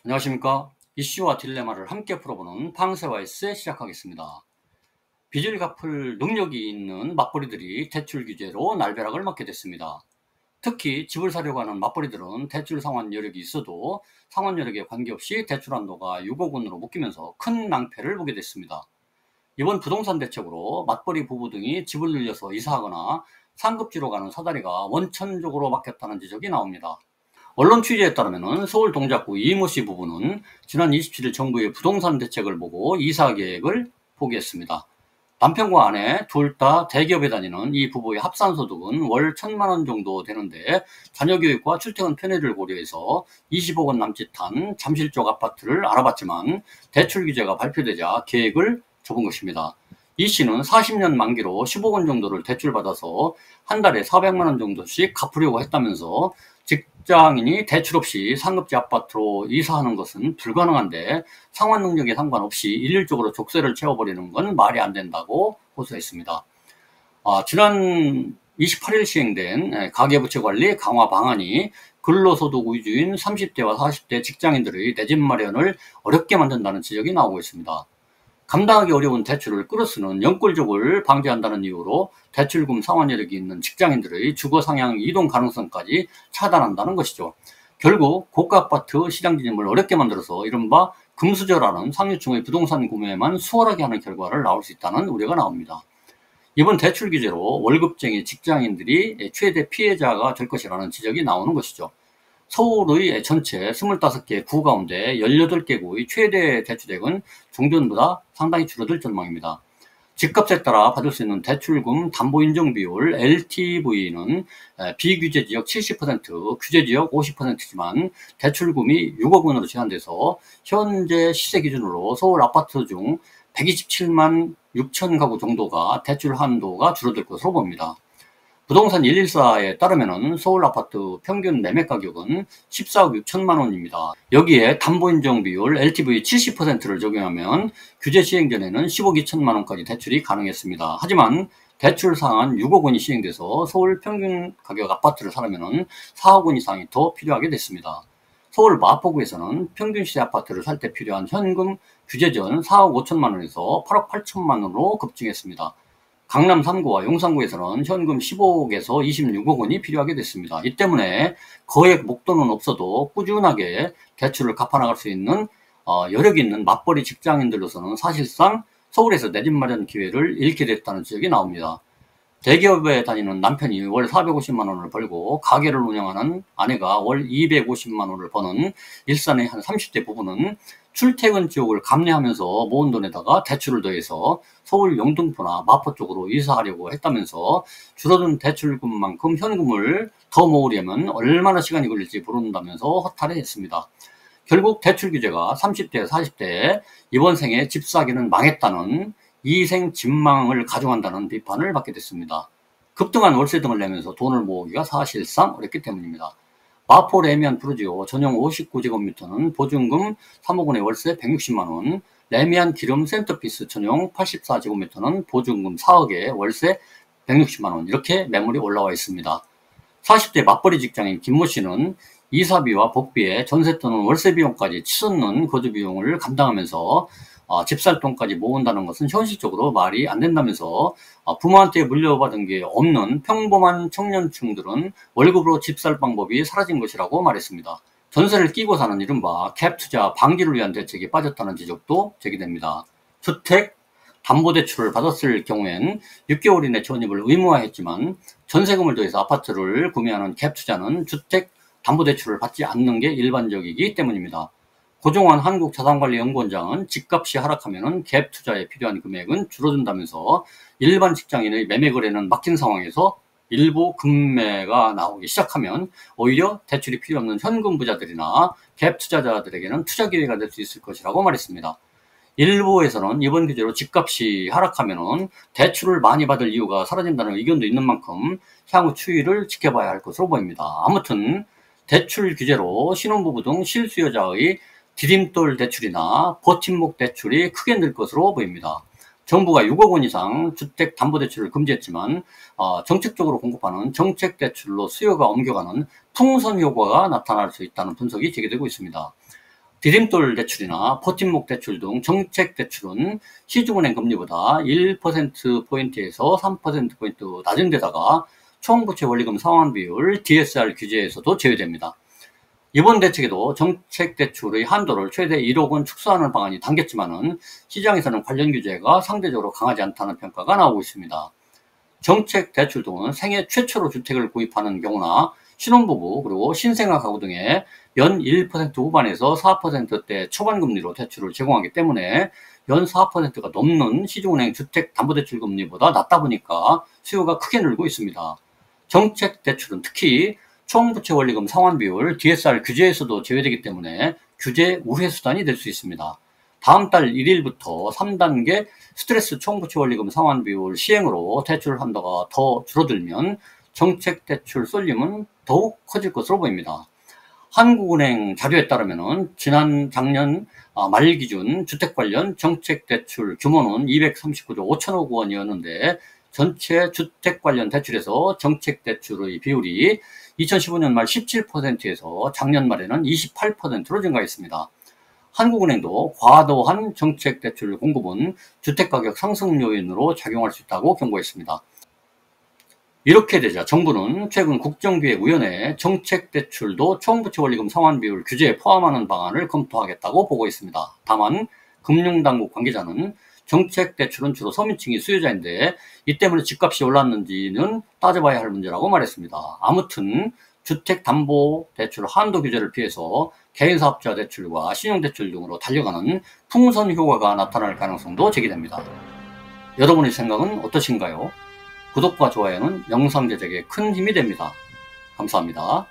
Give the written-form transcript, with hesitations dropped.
안녕하십니까. 이슈와 딜레마를 함께 풀어보는 팡세와이스 시작하겠습니다. 빚을 갚을 능력이 있는 맞벌이들이 대출 규제로 날벼락을 맞게 됐습니다. 특히 집을 사려고 하는 맞벌이들은 대출 상환 여력이 있어도 상환 여력에 관계없이 대출 한도가 6억 원으로 묶이면서 큰 낭패를 보게 됐습니다. 이번 부동산 대책으로 맞벌이 부부 등이 집을 늘려서 이사하거나 상급지로 가는 사다리가 원천적으로 막혔다는 지적이 나옵니다. 언론 취재에 따르면 서울 동작구 이모 씨 부부는 지난 27일 정부의 부동산 대책을 보고 이사 계획을 포기했습니다. 남편과 아내 둘 다 대기업에 다니는 이 부부의 합산 소득은 월 1,000만 원 정도 되는데 자녀 교육과 출퇴근 편의를 고려해서 20억 원 남짓한 잠실적 아파트를 알아봤지만 대출 규제가 발표되자 계획을 접은 것입니다. 이 씨는 40년 만기로 10억 원 정도를 대출받아서 한 달에 400만 원 정도씩 갚으려고 했다면서 직장인이 대출 없이 상급지 아파트로 이사하는 것은 불가능한데 상환 능력에 상관없이 일률적으로 족쇄를 채워버리는 건 말이 안 된다고 호소했습니다. 지난 28일 시행된 가계부채관리 강화 방안이 근로소득 위주인 30대와 40대 직장인들의 내 집 마련을 어렵게 만든다는 지적이 나오고 있습니다. 감당하기 어려운 대출을 끌어쓰는 연끌족을 방지한다는 이유로 대출금 상환 여력이 있는 직장인들의 주거 상향 이동 가능성까지 차단한다는 것이죠. 결국 고가 아파트 시장 진입을 어렵게 만들어서 이른바 금수저라는 상류층의 부동산 구매만 수월하게 하는 결과를 나올 수 있다는 우려가 나옵니다. 이번 대출 규제로 월급쟁이 직장인들이 최대 피해자가 될 것이라는 지적이 나오는 것이죠. 서울의 전체 25개 구 가운데 18개 구의 최대 대출액은 종전보다 상당히 줄어들 전망입니다. 집값에 따라 받을 수 있는 대출금 담보인정 비율 LTV는 비규제 지역 70%, 규제 지역 50%지만 대출금이 6억 원으로 제한돼서 현재 시세 기준으로 서울 아파트 중 127만 6천 가구 정도가 대출 한도가 줄어들 것으로 봅니다. 부동산 114에 따르면 서울 아파트 평균 매매 가격은 14억 6천만 원입니다. 여기에 담보인정 비율 LTV 70%를 적용하면 규제 시행 전에는 10억 2천만 원까지 대출이 가능했습니다. 하지만 대출 상한 6억 원이 시행돼서 서울 평균 가격 아파트를 사려면 4억 원 이상이 더 필요하게 됐습니다. 서울 마포구에서는 평균 시세 아파트를 살 때 필요한 현금 규제 전 4억 5천만 원에서 8억 8천만 원으로 급증했습니다. 강남 3구와 용산구에서는 현금 15억에서 26억 원이 필요하게 됐습니다. 이 때문에 거액 목돈은 없어도 꾸준하게 대출을 갚아나갈 수 있는 여력이 있는 맞벌이 직장인들로서는 사실상 서울에서 내 집 마련 기회를 잃게 됐다는 지적이 나옵니다. 대기업에 다니는 남편이 월 450만 원을 벌고 가게를 운영하는 아내가 월 250만 원을 버는 일산의 한 30대 부부는 출퇴근 지역을 감내하면서 모은 돈에다가 대출을 더해서 서울 영등포나 마포 쪽으로 이사하려고 했다면서 줄어든 대출금만큼 현금을 더 모으려면 얼마나 시간이 걸릴지 모른다면서 허탈해 했습니다. 결국 대출 규제가 30대, 40대에 이번 생에 집 사기는 망했다는 이생 집망을 가져간다는 비판을 받게 됐습니다. 급등한 월세 등을 내면서 돈을 모으기가 사실상 어렵기 때문입니다. 마포 레미안 프루지오 전용 59제곱미터는 보증금 3억 원의 월세 160만 원, 레미안 기름 센터피스 전용 84제곱미터는 보증금 4억에 월세 160만 원, 이렇게 매물이 올라와 있습니다. 40대 맞벌이 직장인 김모 씨는 이사비와 복비에 전세 또는 월세 비용까지 치솟는 거주 비용을 감당하면서 집 살 돈까지 모은다는 것은 현실적으로 말이 안 된다면서 부모한테 물려받은 게 없는 평범한 청년층들은 월급으로 집 살 방법이 사라진 것이라고 말했습니다. 전세를 끼고 사는 이른바 갭 투자 방지를 위한 대책이 빠졌다는 지적도 제기됩니다. 주택 담보대출을 받았을 경우엔 6개월 이내 전입을 의무화했지만 전세금을 더해서 아파트를 구매하는 갭 투자는 주택 담보대출을 받지 않는 게 일반적이기 때문입니다. 고종환 한국자산관리연구원장은 집값이 하락하면 갭 투자에 필요한 금액은 줄어든다면서 일반 직장인의 매매 거래는 막힌 상황에서 일부 금매가 나오기 시작하면 오히려 대출이 필요 없는 현금 부자들이나 갭 투자자들에게는 투자 기회가 될 수 있을 것이라고 말했습니다. 일부에서는 이번 규제로 집값이 하락하면 대출을 많이 받을 이유가 사라진다는 의견도 있는 만큼 향후 추이를 지켜봐야 할 것으로 보입니다. 아무튼 대출 규제로 신혼부부 등 실수요자의 디딤돌 대출이나 버팀목 대출이 크게 늘 것으로 보입니다. 정부가 6억 원 이상 주택담보대출을 금지했지만 정책적으로 공급하는 정책대출로 수요가 옮겨가는 풍선 효과가 나타날 수 있다는 분석이 제기되고 있습니다. 디딤돌 대출이나 버팀목 대출 등 정책 대출은 시중은행 금리보다 1%포인트에서 3%포인트 낮은 데다가 총부채 원리금 상환 비율 DSR 규제에서도 제외됩니다. 이번 대책에도 정책 대출의 한도를 최대 1억 원 축소하는 방안이 담겼지만은 시장에서는 관련 규제가 상대적으로 강하지 않다는 평가가 나오고 있습니다. 정책 대출 등은 생애 최초로 주택을 구입하는 경우나 신혼부부 그리고 신생아 가구 등에 연 1% 후반에서 4%대 초반 금리로 대출을 제공하기 때문에 연 4%가 넘는 시중은행 주택담보대출 금리보다 낮다 보니까 수요가 크게 늘고 있습니다. 정책 대출은 특히 총부채 원리금 상환 비율 DSR 규제에서도 제외되기 때문에 규제 우회 수단이 될 수 있습니다. 다음 달 1일부터 3단계 스트레스 총부채 원리금 상환 비율 시행으로 대출 한도가 더 줄어들면 정책 대출 쏠림은 더욱 커질 것으로 보입니다. 한국은행 자료에 따르면 작년 말 기준 주택 관련 정책 대출 규모는 239조 5천억 원이었는데 전체 주택 관련 대출에서 정책 대출의 비율이 2015년 말 17%에서 작년 말에는 28%로 증가했습니다. 한국은행도 과도한 정책 대출 공급은 주택가격 상승 요인으로 작용할 수 있다고 경고했습니다. 이렇게 되자 정부는 최근 국정기획위원회에 정책대출도 총부채 원리금 상환 비율 규제에 포함하는 방안을 검토하겠다고 보고 있습니다. 다만 금융당국 관계자는 정책대출은 주로 서민층이 수요자인데 이 때문에 집값이 올랐는지는 따져봐야 할 문제라고 말했습니다. 아무튼 주택담보대출 한도 규제를 피해서 개인사업자 대출과 신용대출 등으로 달려가는 풍선 효과가 나타날 가능성도 제기됩니다. 여러분의 생각은 어떠신가요? 구독과 좋아요는 영상 제작에 큰 힘이 됩니다. 감사합니다.